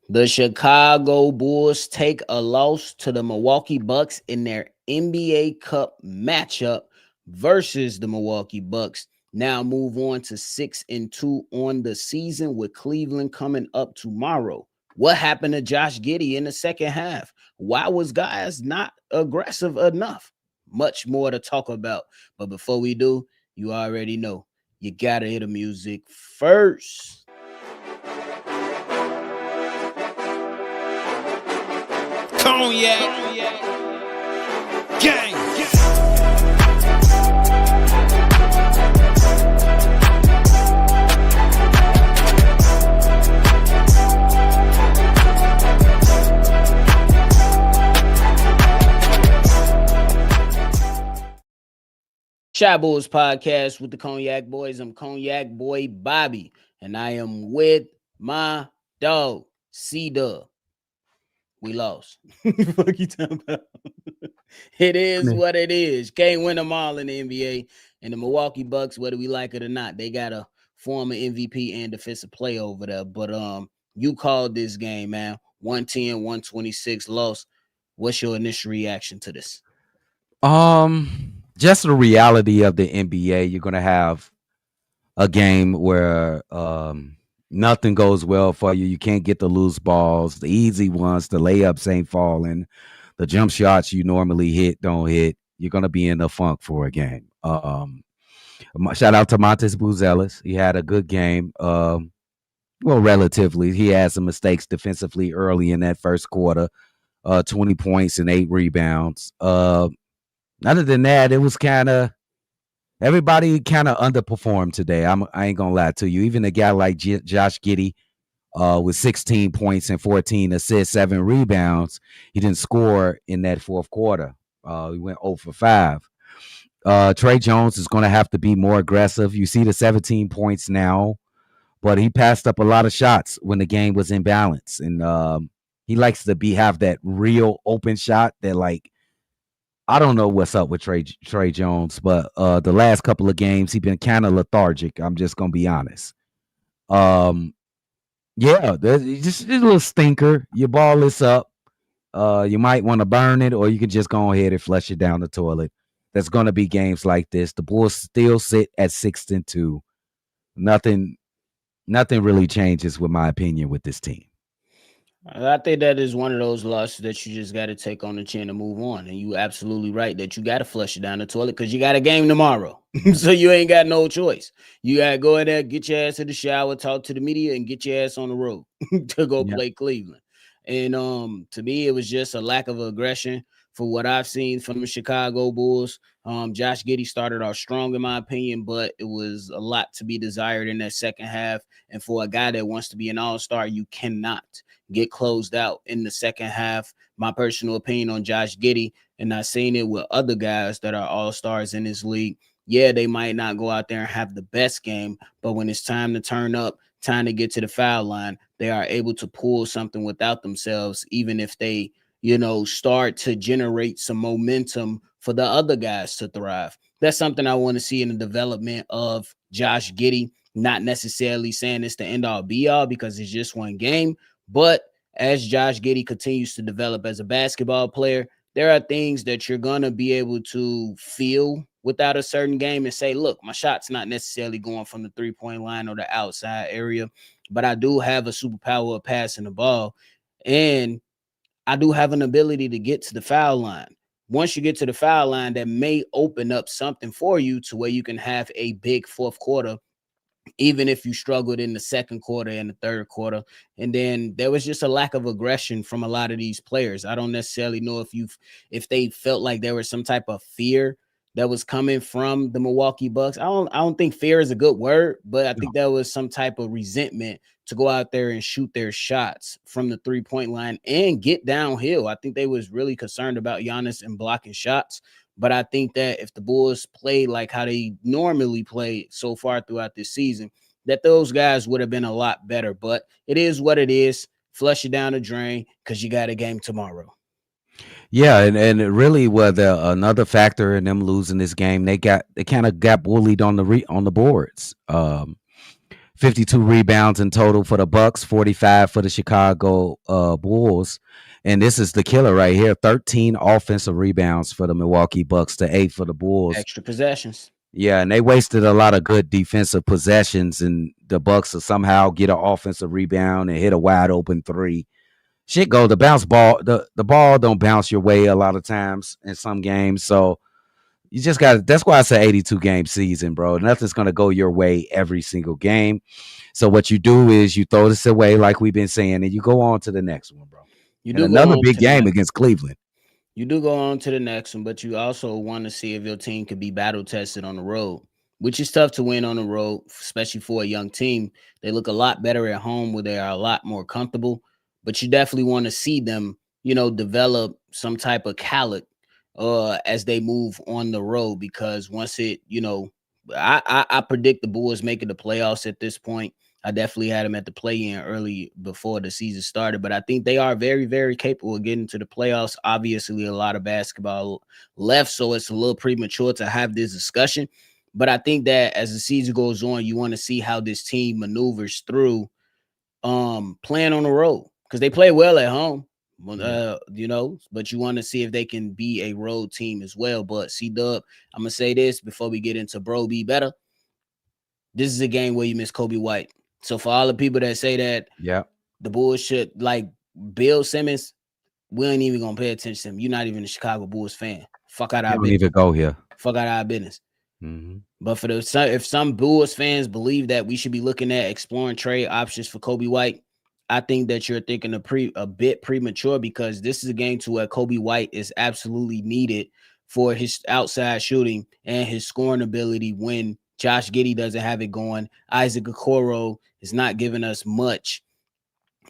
The Chicago Bulls take a loss to the Milwaukee Bucks in their NBA Cup matchup versus the Milwaukee Bucks. Now move on to 6-2 on the season with Cleveland coming up tomorrow. What happened to Josh Giddey in the second half? Why was guys not aggressive enough? Much more to talk about. But before we do, you already know you gotta hear the music first. Cognac, gang. Shy Bulls podcast with the Cognac Boys. I'm Cognac Boy Bobby, and I am with my dog, Cdub. We lost. Fuck you talking about? It is what it is. Can't win them all in the NBA. And the Milwaukee Bucks, whether we like it or not, they got a former MVP and defensive player over there. But you called this game, man. 110, 126 loss. What's your initial reaction to this? Just the reality of the NBA. You're gonna have a game where nothing goes well for you. You can't get the loose balls, the easy ones, the layups ain't falling, the jump shots you normally hit don't hit. You're gonna be in the funk for a game. Shout out to Montes Buzelis. He had a good game. Well, relatively. He had some mistakes defensively early in that first quarter. 20 points and 8 rebounds. Other than that, it was kind of everybody kind of underperformed today. I ain't gonna lie to you. Even a guy like Josh Giddey, with 16 points and 14 assists, 7 rebounds, he didn't score in that fourth quarter. He went 0 for 5. Trey Jones is going to have to be more aggressive. You see the 17 points now, but he passed up a lot of shots when the game was in balance, and he likes to have that real open shot that, like, I don't know what's up with Trey Jones, but the last couple of games he's been kind of lethargic. I'm just gonna be honest. Yeah, just a little stinker. Your ball is up. You might want to burn it, or you can just go ahead and flush it down the toilet. There's gonna be games like this. The Bulls still sit at 6-2. Nothing really changes, with my opinion, with this team. I think that is one of those losses that you just got to take on the chin and move on. And you absolutely right that you got to flush it down the toilet because you got a game tomorrow. So you ain't got no choice. You got to go in there, get your ass to the shower, talk to the media, and get your ass on the road to go play Cleveland. And to me, it was just a lack of aggression for what I've seen from the Chicago Bulls. Josh Giddey started off strong, in my opinion, but it was a lot to be desired in that second half. And for a guy that wants to be an all-star, you cannot get closed out in the second half. My personal opinion on Josh Giddey, and I've seen it with other guys that are all-stars in this league. Yeah, they might not go out there and have the best game, but when it's time to turn up, time to get to the foul line, they are able to pull something without themselves, even if they, start to generate some momentum for the other guys to thrive. That's something I want to see in the development of Josh Giddey. Not necessarily saying it's the end all be all because it's just one game, but as Josh Giddey continues to develop as a basketball player, there are things that you're going to be able to feel without a certain game and say, look, my shot's not necessarily going from the three-point line or the outside area, but I do have a superpower of passing the ball, and I do have an ability to get to the foul line. Once you get to the foul line, that may open up something for you to where you can have a big fourth quarter, even if you struggled in the second quarter and the third quarter. And then there was just a lack of aggression from a lot of these players. I don't necessarily know if they felt like there was some type of fear that was coming from the Milwaukee Bucks. I don't think fear is a good word, but I think there was some type of resentment to go out there and shoot their shots from the three-point line and get downhill. I think they was really concerned about Giannis and blocking shots. But I think that if the Bulls played like how they normally play so far throughout this season, that those guys would have been a lot better. But it is what it is. Flush it down the drain because you got a game tomorrow. Yeah, and it really was another factor in them losing this game. They kind of got bullied on the boards. 52 rebounds in total for the Bucks, 45 for the Chicago Bulls. And this is the killer right here. 13 offensive rebounds for the Milwaukee Bucks to 8 for the Bulls. Extra possessions. Yeah, and they wasted a lot of good defensive possessions, and the Bucks will somehow get an offensive rebound and hit a wide open three. Shit go, the bounce ball, the ball don't bounce your way a lot of times in some games. So you just got, that's why it's an 82 game season, bro. Nothing's gonna go your way every single game. So what you do is you throw this away, like we've been saying, and you go on to the next one, bro. You And do go another on big to the game next. against Cleveland. You do go on to the next one, but you also want to see if your team could be battle tested on the road, which is tough to win on the road, especially for a young team. They look a lot better at home where they are a lot more comfortable, but you definitely want to see them, develop some type of calic as they move on the road, because once I predict the Bulls making the playoffs at this point. I definitely had them at the play-in early before the season started, but I think they are very, very capable of getting to the playoffs. Obviously, a lot of basketball left, so it's a little premature to have this discussion. But I think that as the season goes on, you want to see how this team maneuvers through playing on the road, because they play well at home. But you want to see if they can be a road team as well. But Cdub, I'm gonna say this before we get into bro be better. This is a game where you miss Kobe White. So for all the people that say that the Bulls should, like Bill Simmons, we ain't even gonna pay attention to him. You're not even a Chicago Bulls fan. Fuck out our business. Don't even go here. Fuck out our business. Mm-hmm. But if some Bulls fans believe that we should be looking at exploring trade options for Kobe White, I think that you're thinking a bit premature, because this is a game to where Kobe White is absolutely needed for his outside shooting and his scoring ability when Josh Giddey doesn't have it going. Isaac Okoro is not giving us much,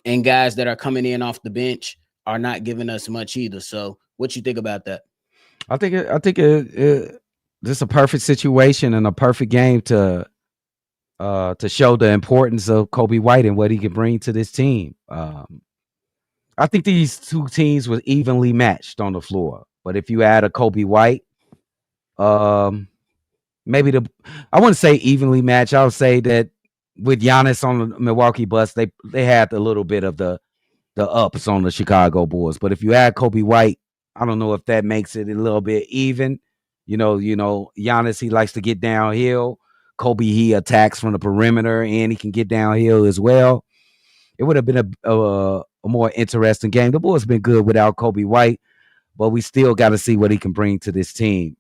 and guys that are coming in off the bench are not giving us much either. So, what you think about that? I think this is a perfect situation and a perfect game to show the importance of Kobe White and what he can bring to this team. I think these two teams were evenly matched on the floor, but if you add a Kobe White, maybe I wouldn't say evenly matched. I would say that with Giannis on the Milwaukee Bucks, they had a little bit of the ups on the Chicago Bulls. But if you add Kobe White, I don't know if that makes it a little bit even. Giannis, he likes to get downhill. Kobe, he attacks from the perimeter and he can get downhill as well. It would have been a more interesting game. The Bulls have been good without Kobe White, but we still got to see what he can bring to this team.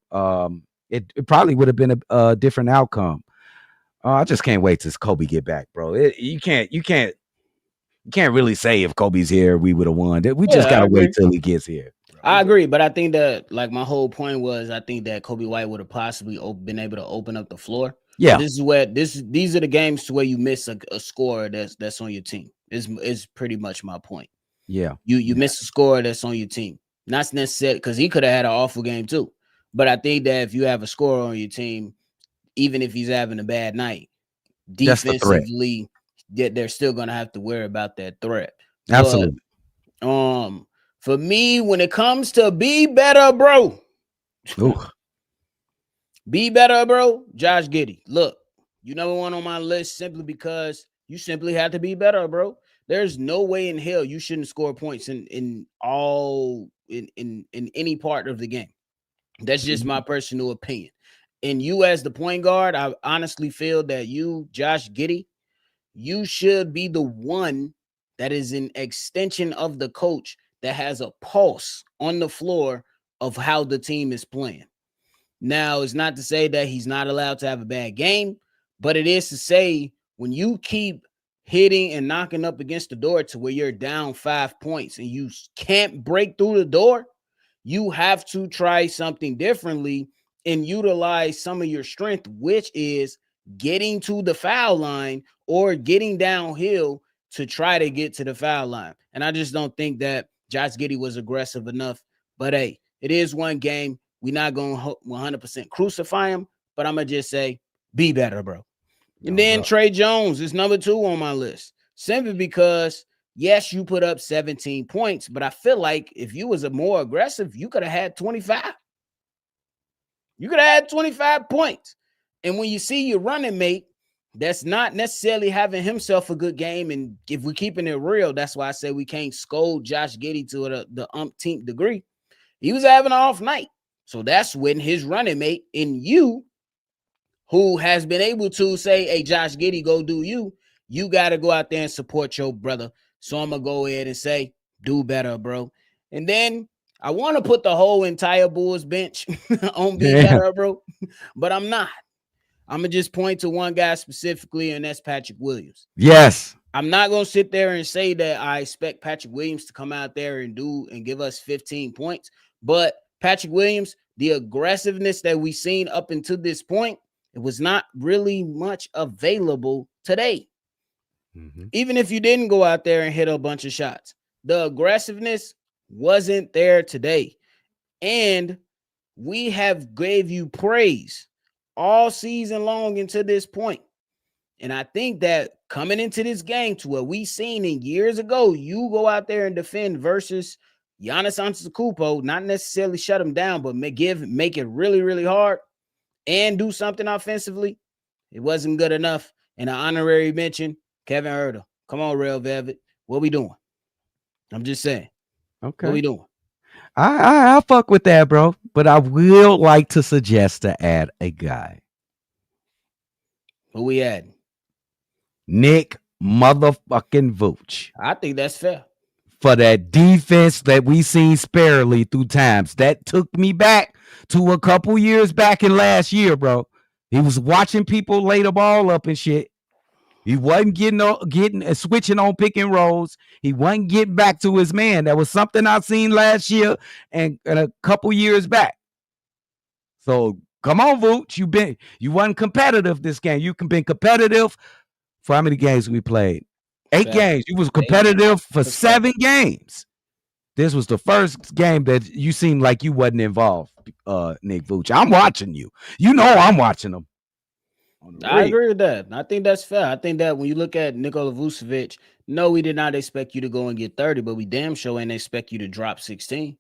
It probably would have been a different outcome. I just can't wait till Kobe get back, bro. You can't really say if Kobe's here, we would have won. We just got to wait till he gets here. I agree, but I think that, like, my whole point was, I think that Kobe White would have possibly been able to open up the floor. Yeah, this is where these are the games to where you miss a scorer that's on your team. Is pretty much my point. Yeah, you miss a scorer that's on your team, not necessarily because he could have had an awful game too. But I think that if you have a scorer on your team, even if he's having a bad night, defensively, they're still gonna have to worry about that threat. Absolutely. But, for me, when it comes to be better, bro. Be better, bro. Josh Giddey. Look, you number one on my list simply because you simply have to be better, bro. There's no way in hell you shouldn't score points in any part of the game. That's just my personal opinion. And you, as the point guard, I honestly feel that you, Josh Giddey, you should be the one that is an extension of the coach that has a pulse on the floor of how the team is playing. Now, it's not to say that he's not allowed to have a bad game, but it is to say when you keep hitting and knocking up against the door to where you're down 5 points and you can't break through the door, you have to try something differently and utilize some of your strength, which is getting to the foul line or getting downhill to try to get to the foul line. And I just don't think that Josh Giddey was aggressive enough. But hey, it is one game. We're not going to 100% crucify him, but I'm going to just say, be better, bro. And then Trey Jones is number 2 on my list, simply because, yes, you put up 17 points, but I feel like if you was a more aggressive, you could have had 25. You could have had 25 points. And when you see your running mate that's not necessarily having himself a good game. And if we're keeping it real, that's why I say we can't scold Josh Giddey to the umpteenth degree. He was having an off night. So that's when his running mate in you, who has been able to say, hey, Josh Giddey, go do you, you got to go out there and support your brother. So I'm going to go ahead and say, do better, bro. And then I want to put the whole entire Bulls bench on be better, bro, but I'm not. I'm going to just point to one guy specifically, and that's Patrick Williams. Yes. I'm not going to sit there and say that I expect Patrick Williams to come out there and give us 15 points. But Patrick Williams, the aggressiveness that we've seen up until this point, it was not really much available today. Mm-hmm. Even if you didn't go out there and hit a bunch of shots, the aggressiveness wasn't there today. And we have gave you praise all season long until this point. And I think that coming into this game to what we seen in years ago, you go out there and defend versus Giannis Antetokounmpo, not necessarily shut him down, but make it really, really hard and do something offensively. It wasn't good enough. And an honorary mention, Kevin Huerter. Come on, Real Velvet. What we doing? I'm just saying. Okay. What we doing? I fuck with that, bro. But I will like to suggest to add a guy. Who we adding? Nick motherfucking Vooch. I think that's fair. For that defense that we seen sparely through times. That took me back to a couple years back in last year, bro. He was watching people lay the ball up and shit. He wasn't getting switching on pick and rolls. He wasn't getting back to his man. That was something I seen last year and a couple years back. So come on, Vooch. You wasn't competitive this game. You can be competitive for how many games we played? 8 games. You was competitive for 7 games. This was the first game that you seemed like you wasn't involved, Nick Vooch. I'm watching you. You know I'm watching them. I agree with that. I think that's fair. I think that when you look at Nikola Vucevic, no, we did not expect you to go and get 30, but we damn sure ain't expect you to drop 16.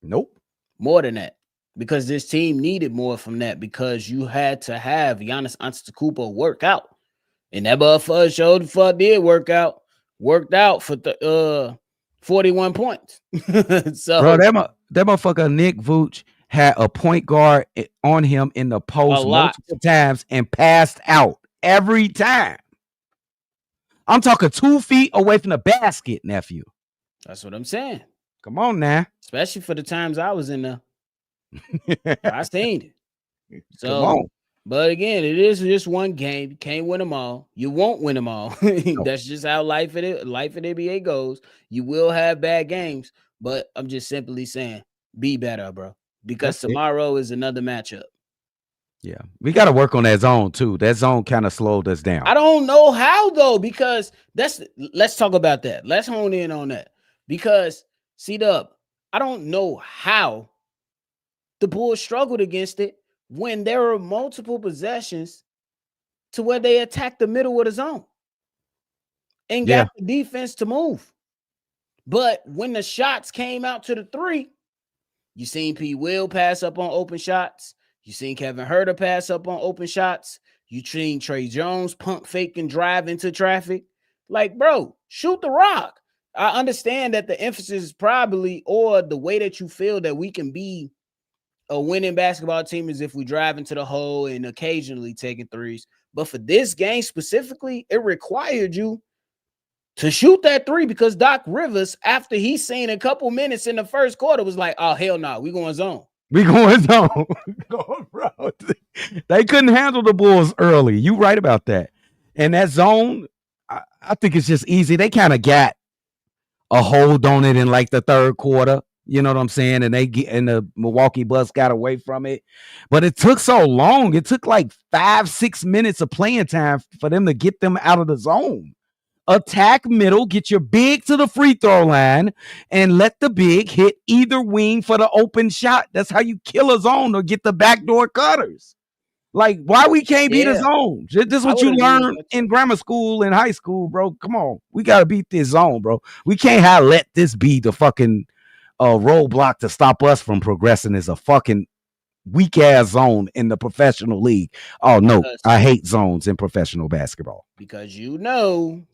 Nope. More than that. Because this team needed more from that because you had to have Giannis Antetokounmpo work out. And that motherfucker showed the fuck did work out. Worked out for 41 points. So, bro, that motherfucker Nick Vooch had a point guard on him in the post multiple times and passed out every time. I'm talking 2 feet away from the basket, nephew. That's what I'm saying. Come on now. Especially for the times I was in there. I seen it. So, come on. But again, it is just one game. You can't win them all. You won't win them all. No. That's just how life in NBA goes. You will have bad games, but I'm just simply saying, be better, bro. Because tomorrow is another matchup. Yeah, we got to work on that zone too. That zone kind of slowed us down. I don't know how though, because let's talk about that. Let's hone in on that. Because Cdub, I don't know how the Bulls struggled against it when there were multiple possessions to where they attacked the middle of the zone and got the defense to move. But when the shots came out to the 3, you seen P. Will pass up on open shots. You seen Kevin Huerter pass up on open shots. You seen Trey Jones pump fake and drive into traffic. Like, bro, shoot the rock. I understand that the emphasis is probably, or the way that you feel that we can be a winning basketball team is if we drive into the hole and occasionally taking threes. But for this game specifically, it required you to shoot that 3 because Doc Rivers, after he seen a couple minutes in the first quarter, was like, oh, hell no, we going zone. We going zone. Bro. They couldn't handle the Bulls early. You right about that. And that zone, I think it's just easy. They kind of got a hold on it in like the third quarter. You know what I'm saying? And the Milwaukee Bucks got away from it. But it took so long. It took like 5-6 minutes of playing time for them to get them out of the zone. Attack middle, get your big to the free throw line, and let the big hit either wing for the open shot. That's how you kill a zone or get the backdoor cutters. Like, why we can't beat a zone? This is what you learn in grammar school and high school, bro. Come on. We got to beat this zone, bro. We can't let this be the fucking roadblock to stop us from progressing as a fucking weak ass zone in the professional league. Oh no, Because I hate zones in professional basketball. because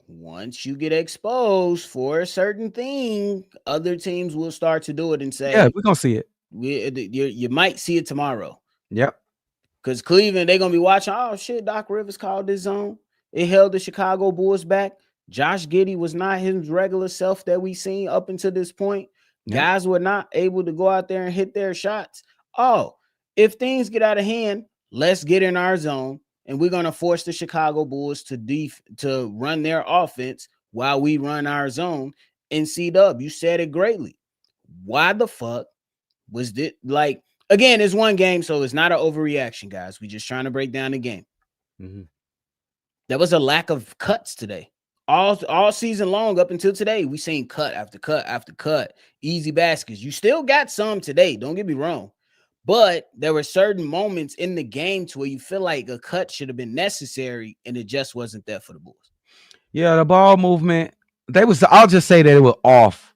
once you get exposed for a certain thing, other teams will start to do it and Yeah, say, we're gonna see it. you might see it tomorrow. Yep. Because Cleveland, they're gonna be watching. Oh shit, Doc Rivers called this zone. It held the Chicago Bulls back. Josh Giddey was not his regular self that we seen up until this point. Yep. Guys were not able to go out there and hit their shots. Oh, if things get out of hand, let's get in our zone, and we're gonna force the Chicago Bulls to run their offense while we run our zone. And Cdub, you said it greatly. Why the fuck was this like? Again, it's one game, so it's not an overreaction, guys. We just trying to break down the game. Mm-hmm. There was a lack of cuts today. All season long up until today, we seen cut after cut after cut, easy baskets. You still got some today, don't get me wrong. But there were certain moments in the game to where you feel like a cut should have been necessary, and it just wasn't there for the Bulls. Yeah, the ball movement. I'll just say that it was off.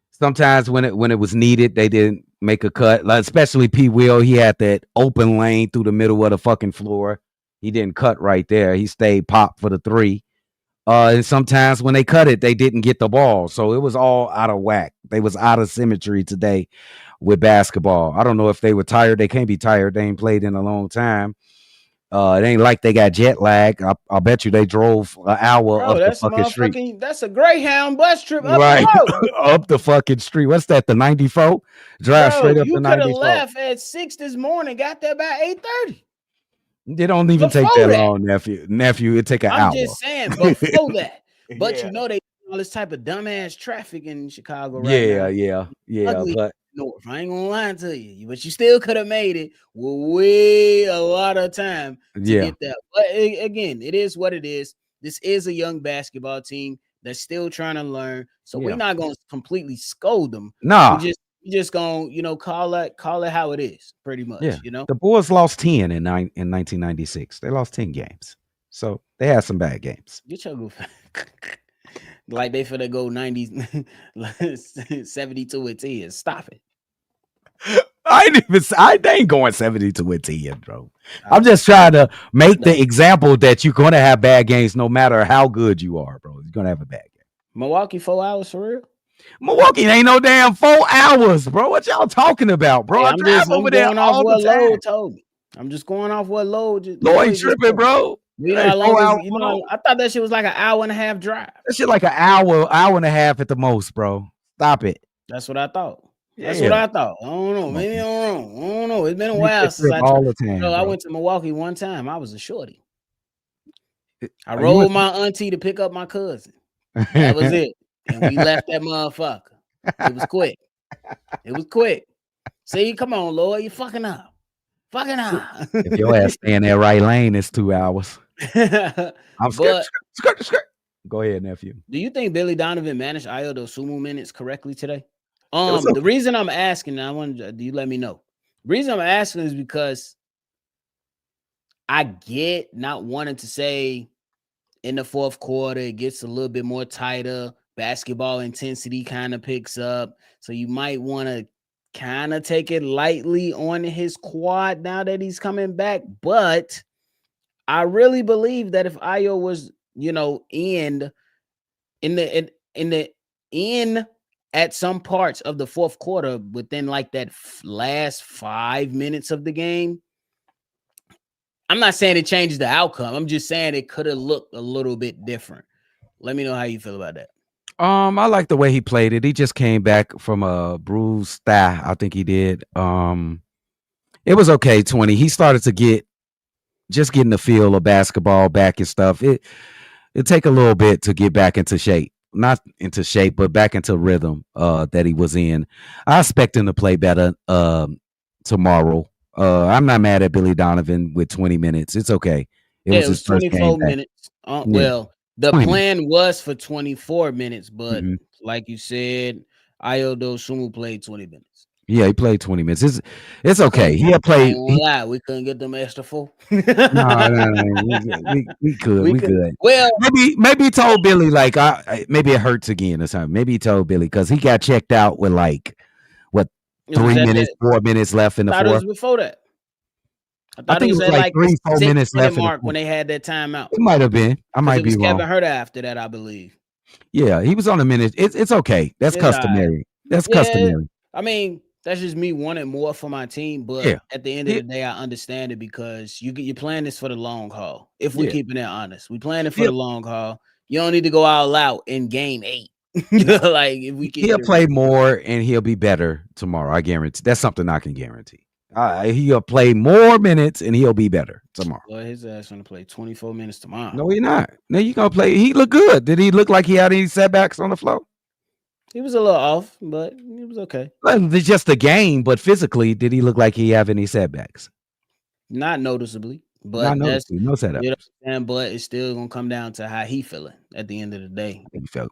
Sometimes when it was needed, they didn't make a cut. Like especially P. Will, he had that open lane through the middle of the fucking floor. He didn't cut right there. He stayed pop for the three. And sometimes when they cut it, they didn't get the ball. So it was all out of whack. They was out of symmetry today with basketball. I don't know if they were tired. They can't be tired. They ain't played in a long time. It ain't like they got jet lag. I'll bet you they drove an hour up the fucking street. That's a Greyhound bus trip up Right. the road. Up the fucking street. What's that? The 94? Drive straight up the 94. You could have left at 6 this morning, got there by 8:30. They don't even take that long, nephew. It take an hour. I'm just saying before that. But you know they all this type of dumbass traffic in Chicago right now. Yeah. Ugly But north. I ain't gonna lie to you, but you still could have made it with way a lot of time to get there. But again, it is what it is. This is a young basketball team that's still trying to learn. So we're not gonna completely scold them. Nah. We just gonna call it how it is, pretty much. Yeah. The Bulls lost 10 in 1996. They lost 10 games. So they had some bad games. Get your goof. Like they finna go 90, 72 and 10. Stop it. They ain't going 72 and 10, bro. I'm just trying to make the example that you're gonna have bad games no matter how good you are, bro. You're gonna have a bad game. Milwaukee 4 hours for real? Milwaukee ain't no damn 4 hours, bro. What y'all talking about, bro? Hey, I drive over there all the time. Lode told me. I'm just going off what Lode ain't tripping, bro. You know how long I thought that shit was like an hour and a half drive. That shit like an hour and a half at the most, bro. Stop it. That's what I thought. That's what I thought. I don't know. Maybe I'm wrong. I don't know. It's been a while since I went to Milwaukee one time. I was a shorty. I rode my auntie to pick up my cousin. That was it. And we left that motherfucker. It was quick. It was quick. See, come on, Lord. You fucking up. Fucking up. If your ass stay in that right lane, it's 2 hours. I'm scared. Go ahead, nephew. Do you think Billy Donovan managed Ayo Dosunmu minutes correctly today? The reason I'm asking, do you let me know? The reason I'm asking is because I get not wanting to say in the fourth quarter, it gets a little bit more tighter. Basketball intensity kind of picks up. So you might want to kind of take it lightly on his quad now that he's coming back. But I really believe that if Ayo was, in at some parts of the fourth quarter within like that last 5 minutes of the game, I'm not saying it changes the outcome. I'm just saying it could have looked a little bit different. Let me know how you feel about that. I like the way he played it. He just came back from a bruised thigh. I think he did. It was okay. 20. He started to getting the feel of basketball back and stuff. It take a little bit to get back into shape. Not into shape, but back into rhythm that he was in. I expect him to play better tomorrow. I'm not mad at Billy Donovan with 20 minutes. It's okay. It was 24 minutes. Well, the plan was for 24 minutes, but like you said, Ayo Dosunmu played 20 minutes. Yeah, he played 20 minutes. It's okay. He had played. We couldn't get them extra 4. No. We could. Well, maybe he told Billy maybe it hurts again or something. Maybe he told Billy because he got checked out with was 3 at minutes, that. 4 minutes left in the I thought it was fourth. before that. I I thought it think it was was at like like the 3, 4 6 minutes minute left in the mark when fourth. they had that timeout. It might have been. I Because might it be was wrong. Kevin Huerter after that, I believe. Yeah, he was on a minute. It's okay. That's It's all right. customary. That's Yeah, customary. I mean, that's just me wanting more for my team. But Yeah. at the end of the day, I understand it because you're playing this for the long haul. If we Yeah. keeping it honest, we playing it for He'll, the long haul. You don't need to go all out in game 8. Like if we keep he'll it play real. more and he'll be better tomorrow. I guarantee. That's something I can guarantee. He'll play more minutes and he'll be better tomorrow. Boy, his ass gonna play 24 minutes tomorrow. No, he's not. No, you gonna play. He looked good. Did he look like he had any setbacks on the floor? He was a little off, but it was okay. Well, it's just a game, but physically, did he look like he have any setbacks? Not noticeably, Not but that's noticeably, no setup. you know what I'm saying. But it's still gonna come down to how he feeling at the end of the day.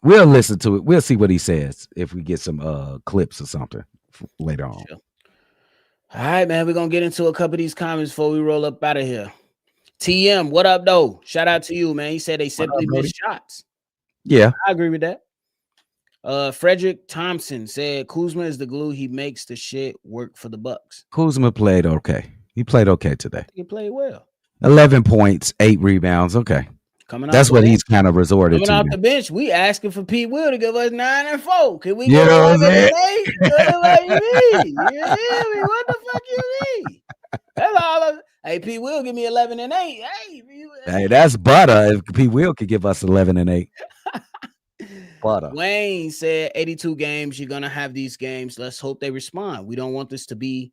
We'll listen to it. We'll see what he says if we get some clips or something later on. Sure. All right, man. We're gonna get into a couple of these comments before we roll up out of here. TM, what up, though? Shout out to you, man. He said they simply missed shots. Yeah, I agree with that. Frederick Thompson said Kuzma is the glue. He makes the shit work for the Bucks. Kuzma played okay. He played okay today. He played well. 11 points, 8 rebounds. Okay. That's what he's kind of resorted to. Coming off the bench, we asking for Pete Will to give us 9 and 4. Can we You get know what I'm 11 and saying? 8? What you mean? You hear me? What the fuck you mean? That's all. Hey, Pete Will, give me 11 and 8. Hey, that's butter. If Pete Will could give us 11 and 8. Butter. Wayne said 82 games. You're gonna have these games. Let's hope they respond. We don't want this to be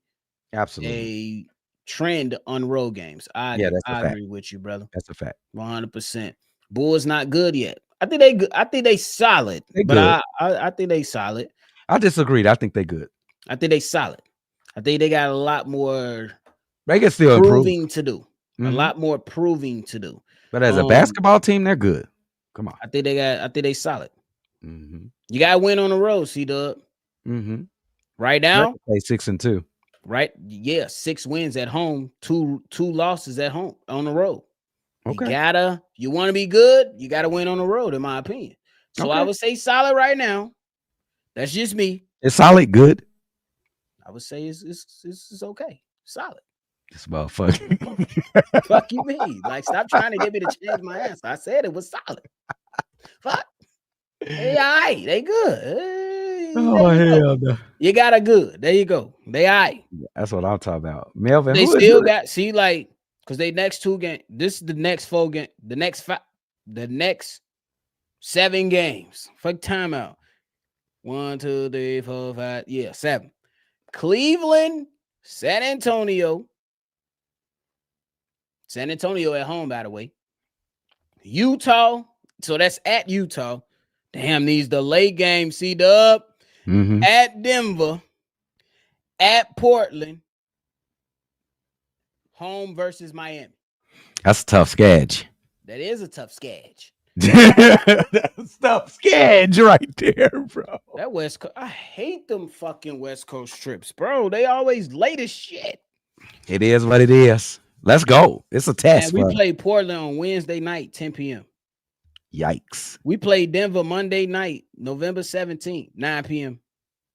Absolutely a trend on road games. I agree with you, brother. That's a fact. 100%. Bulls not good yet. I think they good. I think they solid. I think they solid. I disagreed. I think they good. I think they solid. I think they got a lot more they can still proving to do. Mm-hmm. A lot more proving to do. But as a basketball team, they're good. Come on. I think they solid. Mm-hmm. You got to win on the road, Cdub. Mm-hmm. Right now, they 6-2. Right? Yeah, 6 wins at home, two losses at home on the road. Okay. You want to be good, you got to win on the road, in my opinion. So I would say solid right now. That's just me. It's solid, good. I would say it's okay. Solid. This motherfucker. Fuck you mean? Like, stop trying to get me to change my answer. I said it was solid. Fuck. They all right. They good. Hell no. You got a good. There you go. They all right. That's what I'm talking about. Melvin, they still got, because they next 2 games. This is the next 4 game. The next 7 games. Fuck timeout. 1, 2, 3, 4, 5. Yeah, 7. Cleveland, San Antonio. San Antonio at home, by the way. Utah. So that's at Utah. Damn, these the late game, Cdub. Mm-hmm. At Denver. At Portland. Home versus Miami. That's a tough sketch. That is a tough sketch. That's tough sketch right there, bro. That West Coast, I hate them fucking West Coast trips, bro. They always late as shit. It is what it is. Let's go. It's a test. And we play Portland on Wednesday night, 10 p.m. Yikes. We play Denver Monday night, November 17th, 9 p.m.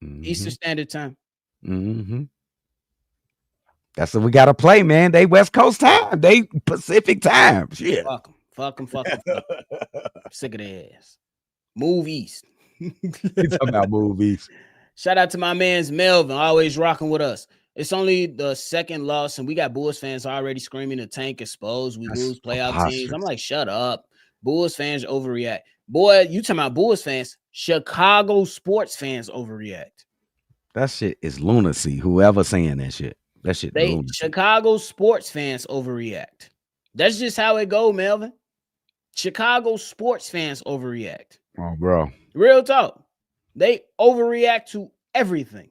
Mm-hmm. Eastern Standard Time. Mm-hmm. That's what we got to play, man. They West Coast time. They Pacific time. Shit. Fuck them. Sick of their ass. Move east. You talking about movies. Shout out to my man's Melvin, always rocking with us. It's only the second loss, and we got Bulls fans already screaming the tank exposed. We lose playoff teams. I'm like, shut up. Bulls fans overreact. Boy, you talking about Bulls fans. Chicago sports fans overreact. That shit is lunacy. Whoever saying that shit. That shit lunacy. Chicago sports fans overreact. That's just how it go, Melvin. Chicago sports fans overreact. Oh, bro. Real talk. They overreact to everything.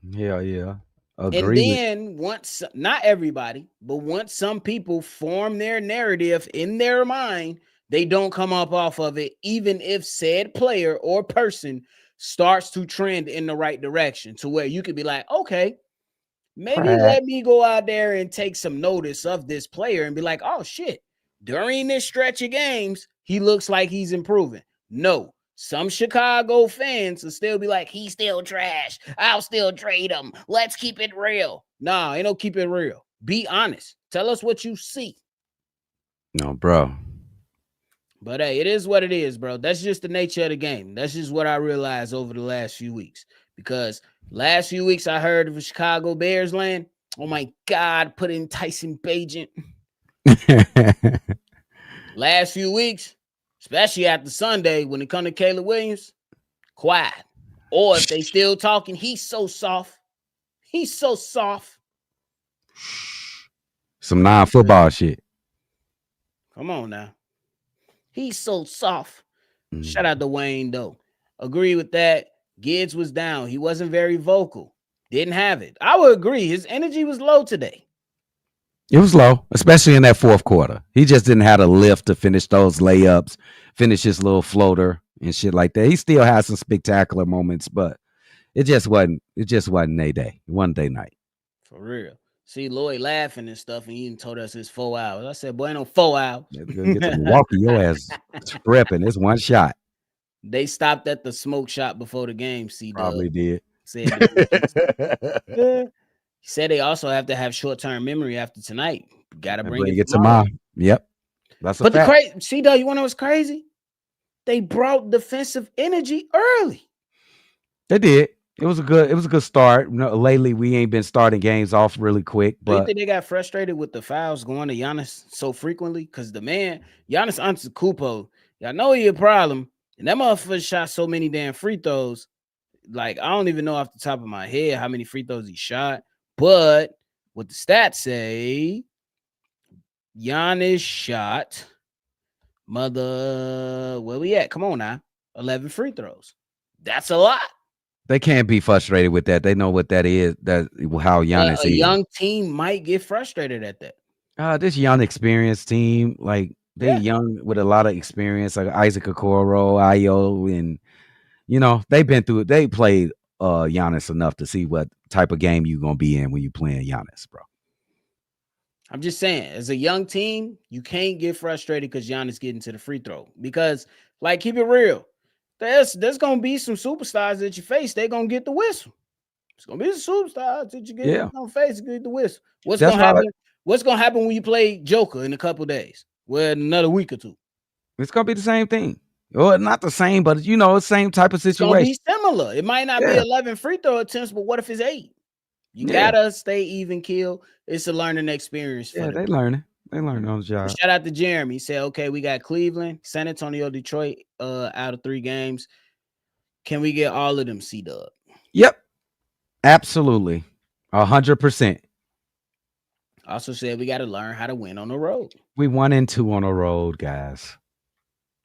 Yeah. Agree. And then once, not everybody, but once some people form their narrative in their mind, they don't come up off of it, even if said player or person starts to trend in the right direction, to where you could be like, okay, maybe let me go out there and take some notice of this player and be like, oh shit, during this stretch of games, he looks like he's improving. No, some Chicago fans will still be like, he's still trash. I'll still trade him. Let's keep it real. Nah, ain't no keep it real. Be honest. Tell us what you see. No, bro. But hey, it is what it is, bro. That's just the nature of the game. That's just what I realized over the last few weeks. Because last few weeks I heard of Chicago Bears land. Oh my God, put in Tyson Bagent. Last few weeks, especially after Sunday, when it comes to Caleb Williams, quiet. Or if they still talking, he's so soft. He's so soft. Some non-football shit. Come on now. He's so soft. Shout out to Wayne, though. Agree with that. Giddey was down. He wasn't very vocal. Didn't have it. I would agree. His energy was low today. It was low, especially in that fourth quarter. He just didn't have a lift to finish those layups, finish his little floater and shit like that. He still has some spectacular moments, but it just wasn't a day. One day night. For real. See Lloyd laughing and stuff, and he even told us it's 4 hours. I said, boy, ain't no 4 hours. Let's go get to Milwaukee. Your ass prepping. It's one shot. They stopped at the smoke shop before the game, Cdub. Probably did. He said they also have to have short-term memory after tonight. Gotta bring it tomorrow. Yep. That's a fact. fact. The crazy Cdub, you want to know what's crazy? They brought defensive energy early. They did. It was a good start. Lately, we ain't been starting games off really quick. But do you think they got frustrated with the fouls going to Giannis so frequently? Because the man, Giannis Antetokounmpo, y'all know he a problem. And that motherfucker shot so many damn free throws. Like, I don't even know off the top of my head how many free throws he shot. But what the stats say, Giannis shot where we at? Come on now. 11 free throws. That's a lot. They can't be frustrated with that. They know what that is. That's how Giannis is. A young team might get frustrated at that. This young experienced team, like they young with a lot of experience, like Isaac Okoro, Ayo, and they've been through it. They played Giannis enough to see what type of game you're gonna be in when you're playing Giannis, bro. I'm just saying, as a young team, you can't get frustrated because Giannis getting to the free throw. Because, like, keep it real. There's gonna be some superstars that you face. They're gonna get the whistle. It's gonna be some superstars that you get on face to get the whistle. What's gonna happen? What's gonna happen when you play Joker in a couple days? Well, in another week or two. It's gonna be the same thing. Well, not the same, but it's same type of situation. It's gonna be similar. It might not be 11 free throw attempts, but what if it's 8? You gotta stay even kill. It's a learning experience for them. They learning. They learn on the job. Shout out to Jeremy. He said, okay, we got Cleveland, San Antonio, Detroit out of 3 games. Can we get all of them, Cdub? Yep. Absolutely. 100%. Also said we got to learn how to win on the road. We 1-2 on the road, guys.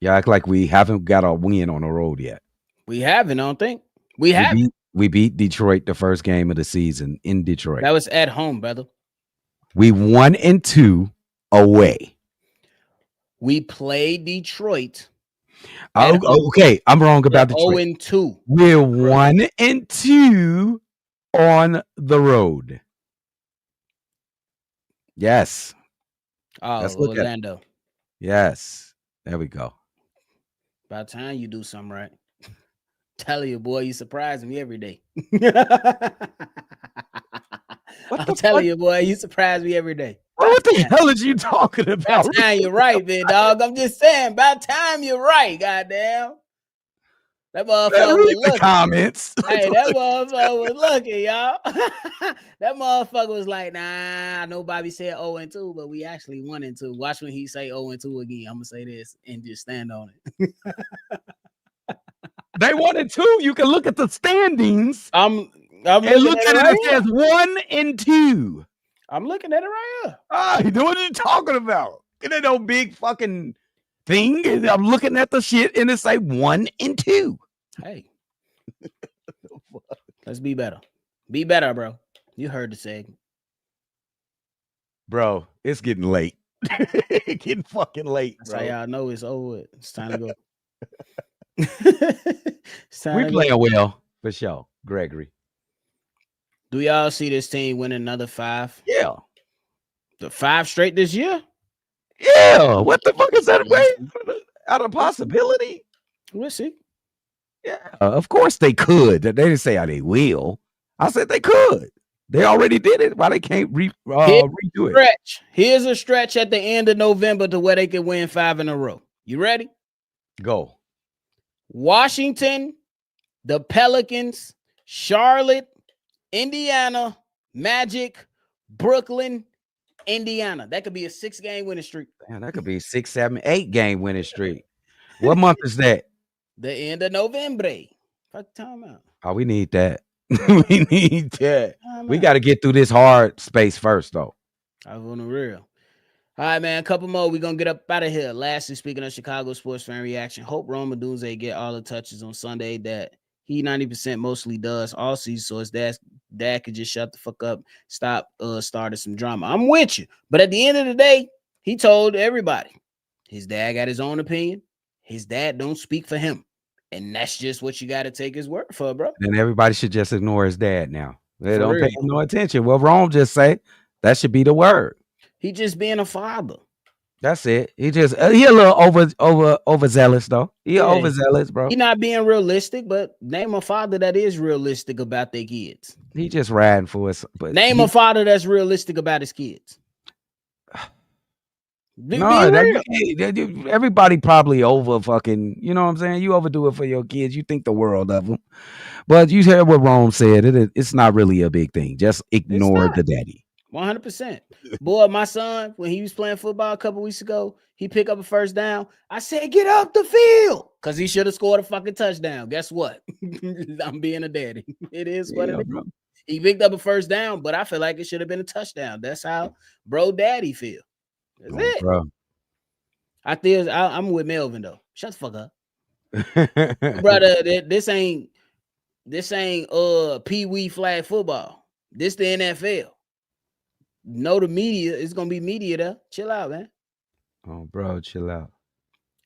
You act like we haven't got a win on the road yet. We haven't, I don't think. We haven't. We beat Detroit the first game of the season in Detroit. That was at home, brother. We 1-2 away. We played Detroit. Okay, I'm wrong about Detroit. 0-2. We're 1-2 on the road. Yes. Oh, let's look Orlando. At it. Yes. There we go. By the time you do something right. Tell you, boy, you surprise me every day. I'm telling you, boy, you surprise me every day. What the hell is you talking about? By the time you're right, man, dog. I'm just saying, by the time you're right, goddamn. That motherfucker was looking. The comments. Hey, that motherfucker was looking, y'all. That motherfucker was like, nah, I know Bobby said 0-2, but we actually 1-2. Watch when he say 0-2 again. I'm going to say this and just stand on it. They 1-2. You can look at the standings. I'm and look at it. It says 1-2. I'm looking at it right here. What are you talking about? It ain't no big fucking thing. I'm looking at the shit and it's like 1-2. Hey, let's be better. Be better, bro. You heard the segment. Bro, it's getting late. It's getting fucking late. That's how y'all know it's over. It's time to go. We playing well for sure, Gregory. Do y'all see this team win another 5? Yeah. The 5 straight this year? Yeah. What the fuck is that? Out of possibility? We'll see. Yeah, of course they could. They didn't say how they will. I said they could. They already did it. Why they can't redo it? Here's a stretch at the end of November to where they can win 5 in a row. You ready? Go. Washington, the Pelicans, Charlotte, Indiana, Magic, Brooklyn, Indiana. That could be a 6-game winning streak. Man, that could be 6, 7, 8-game winning streak. What month is that? The end of November. Fuck time out. Oh, we need that. We need that. We got to get through this hard space first, though. I was on the real. All right, man. A couple more. We're going to get up out of here. Lastly, speaking of Chicago sports fan reaction, hope Rome Odunze get all the touches on Sunday that he 90% mostly does all season. So his dad could just shut the fuck up, stop starting some drama. I'm with you. But at the end of the day, he told everybody his dad got his own opinion. His dad don't speak for him. And that's just what you got to take his word for, bro. And everybody should just ignore his dad now. They don't pay him no attention. Well, Rome just say that should be the word. He just being a father. That's it. He just he a little overzealous though. He overzealous, bro. He not being realistic, but name a father that is realistic about their kids. He just riding for us. But name a father that's realistic about his kids. Everybody probably over fucking. You know what I'm saying? You overdo it for your kids. You think the world of them, but you heard what Rome said. It's not really a big thing. Just ignore the daddy. 100%. Boy, my son, when he was playing football a couple weeks ago, he picked up a first down. I said, get off the field, because he should have scored a fucking touchdown. Guess what? I'm being a daddy. It is what it is. Bro. He picked up a first down, but I feel like it should have been a touchdown. That's how bro daddy feel. That's it. Bro. I'm with Melvin, though. Shut the fuck up. Brother, this ain't Pee-wee flag football. This the NFL. No, the media is gonna be media there. Chill out, man. Oh, bro, chill out.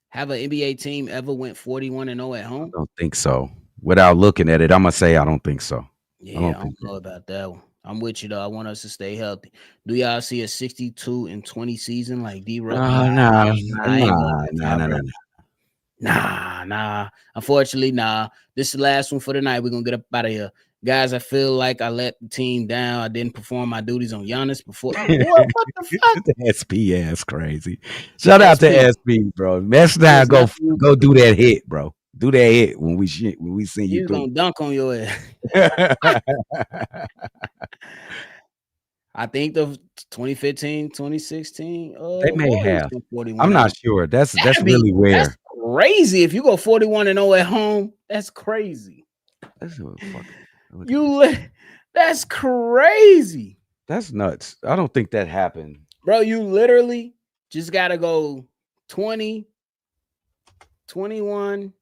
Have an NBA team ever went 41-0 at home? I don't think so. Without looking at it, I'm gonna say I don't think so. Yeah, I don't know about that one. I'm with you though. I want us to stay healthy. Do y'all see a 62-20 season like D-Rock? Nah. Unfortunately, nah. This is the last one for the night. We're gonna get up out of here. Guys, I feel like I let the team down. I didn't perform my duties on Giannis before. What the fuck? The SP ass crazy. Shout out to SP, bro. Next time, go do that hit, bro. Do that hit when we see you. You gonna dunk on your ass. I think the 2015, 2016. They may have. I'm not sure. That's really weird. That's crazy. If you go 41-0 at home, that's crazy. That's crazy. That's nuts. I don't think that happened. Bro, you literally just gotta go 20, 21,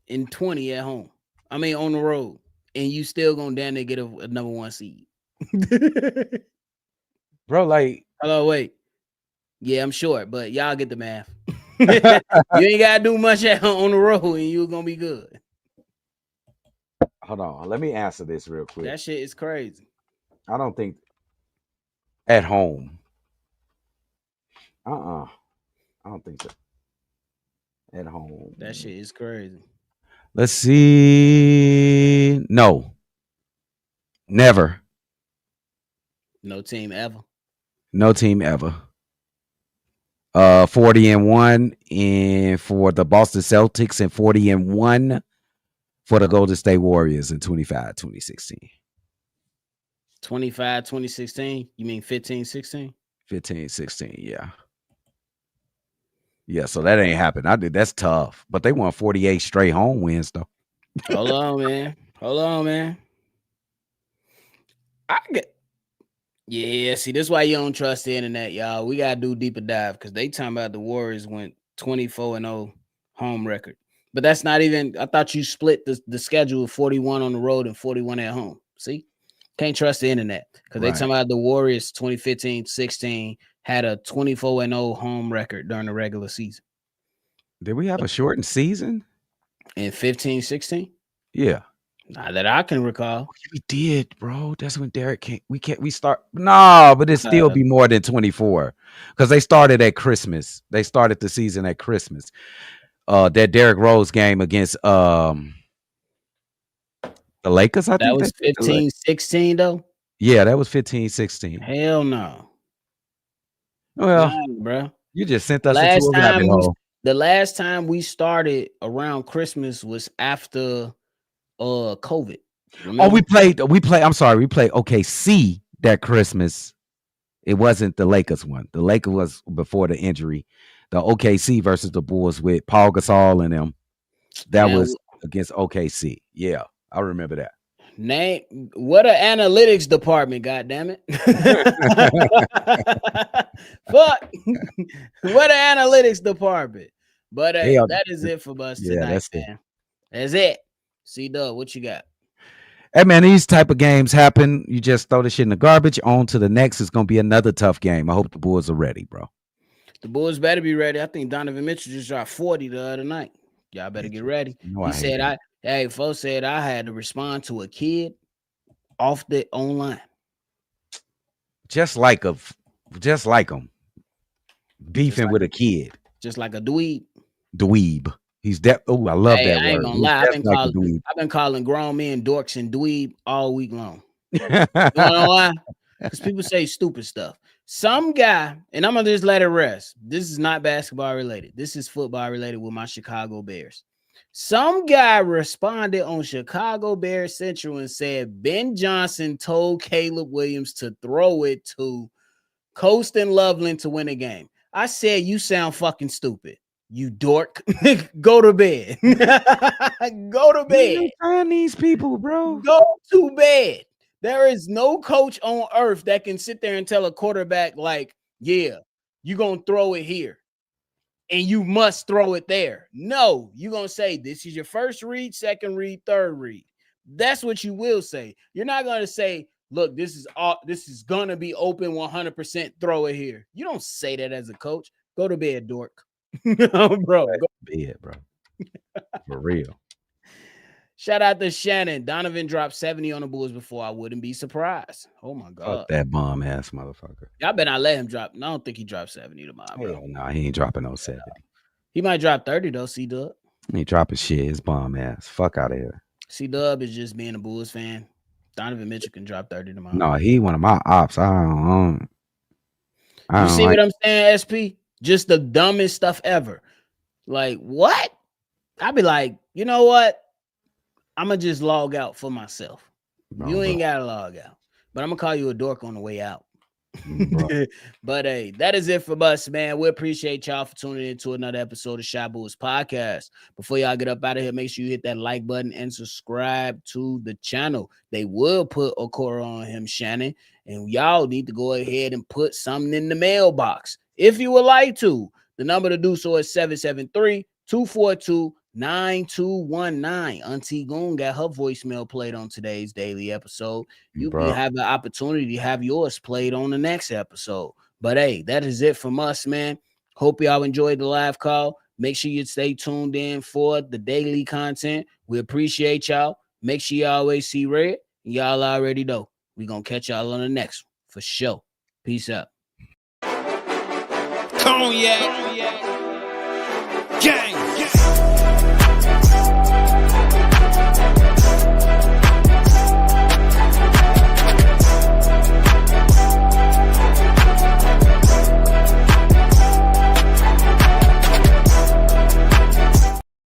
and 20 at home. I mean on the road. And you still gonna damn near get a number 1 seed. Bro, like hello, wait. Yeah, I'm short, but y'all get the math. You ain't gotta do much on the road and you're gonna be good. Hold on, let me answer this real quick. That shit is crazy. I don't think at home. I don't think so. At home. That shit is crazy. Let's see. No. Never. No team ever. No team ever. 40-1 and for the Boston Celtics and 40-1 for the Golden State Warriors in 2016. 2016? You mean 15-16? 15-16, yeah. Yeah, so that ain't happened. That's tough. But they won 48 straight home wins, though. Hold on, man. Yeah, see, this is why you don't trust the internet, y'all. We gotta do a deeper dive because they talking about the Warriors went 24-0 home record. But that's not even. I thought you split the schedule of 41 on the road and 41 at home. See, can't trust the internet because they talking about the Warriors 2015-16 had a 24-0 home record during the regular season. Did we have a shortened season in 15-16? Yeah. Not that I can recall. We did, bro. That's when Derek came. We start. No, but it still be more than 24 because they started at Christmas. They started the season at Christmas. that Derrick Rose game against the Lakers. I That think was they did 15-16 though. Yeah, that was 15-16. Hell no. Well, Nah, bro. you just sent us into a rabbit hole. The last time we started around Christmas was after COVID. Remember? Oh, we played. I'm sorry, we played OKC that Christmas. It wasn't the Lakers one. The Lakers was before the injury. The OKC versus the Bulls with Paul Gasol and them. That was against OKC. Yeah, I remember that. Name what an analytics department, goddamn it. Fuck. What an analytics department. But hey, that is it for us tonight, that's man. That's it. Cdub, what you got? Hey man, these type of games happen. You just throw the shit in the garbage. On to the next. It's gonna be another tough game. I hope the Bulls are ready, bro. The Bulls better be ready. I think Donovan Mitchell just dropped 40 the other night. Y'all better get ready. He said folks said I had to respond to a kid off the online. Just like him. Beefing with a kid. Just like a dweeb. Dweeb. He's that. Oh, I love that word. I ain't gonna lie. I've been calling grown men dorks and dweeb all week long. You know why? Because people say stupid stuff. Some guy, and I'm gonna just let it rest. This is not basketball related. This is football related with my Chicago Bears. Some guy responded on Chicago Bears Central and said Ben Johnson told Caleb Williams to throw it to Coast and Loveland to win a game. I said, you sound fucking stupid. You dork. Go to bed. Go to bed. Find these people, bro. Go to bed. There is no coach on earth that can sit there and tell a quarterback, like, yeah, you're going to throw it here and you must throw it there. No, you're going to say, this is your first read, second read, third read. That's what you will say. You're not going to say, look, this is going to be open 100%, throw it here. You don't say that as a coach. Go to bed, dork. Bro. Go to bed, bro. For real. Shout out to Shannon. Donovan dropped 70 on the Bulls before. I wouldn't be surprised. Oh my God. Fuck that bomb ass motherfucker. Y'all better not let him drop. I don't think he dropped 70 tomorrow, bro. No, he ain't dropping no 70. He might drop 30 though, Cdub. He ain't dropping shit. His bomb ass. Fuck out of here. Cdub is just being a Bulls fan. Donovan Mitchell can drop 30 tomorrow. No, he one of my ops. I don't you see what I'm saying, SP? Just the dumbest stuff ever. Like, what? I'd be like, you know what? I'm going to just log out for myself. You ain't got to log out. But I'm going to call you a dork on the way out. But hey, that is it for us, man. We appreciate y'all for tuning in to another episode of Shy Bulls Podcast. Before y'all get up out of here, make sure you hit that like button and subscribe to the channel. They will put a core on him, Shannon, and y'all need to go ahead and put something in the mailbox if you would like to. The number to do so is 773-242-9219. Auntie Goon got her voicemail played on today's daily episode. You can have the opportunity to have yours played on the next episode. But hey, that is it from us, man. Hope y'all enjoyed the live call. Make sure you stay tuned in for the daily content. We appreciate y'all. Make sure you always see red. Y'all already know. We're going to catch y'all on the next one for sure. Peace out. Cognac. Gang.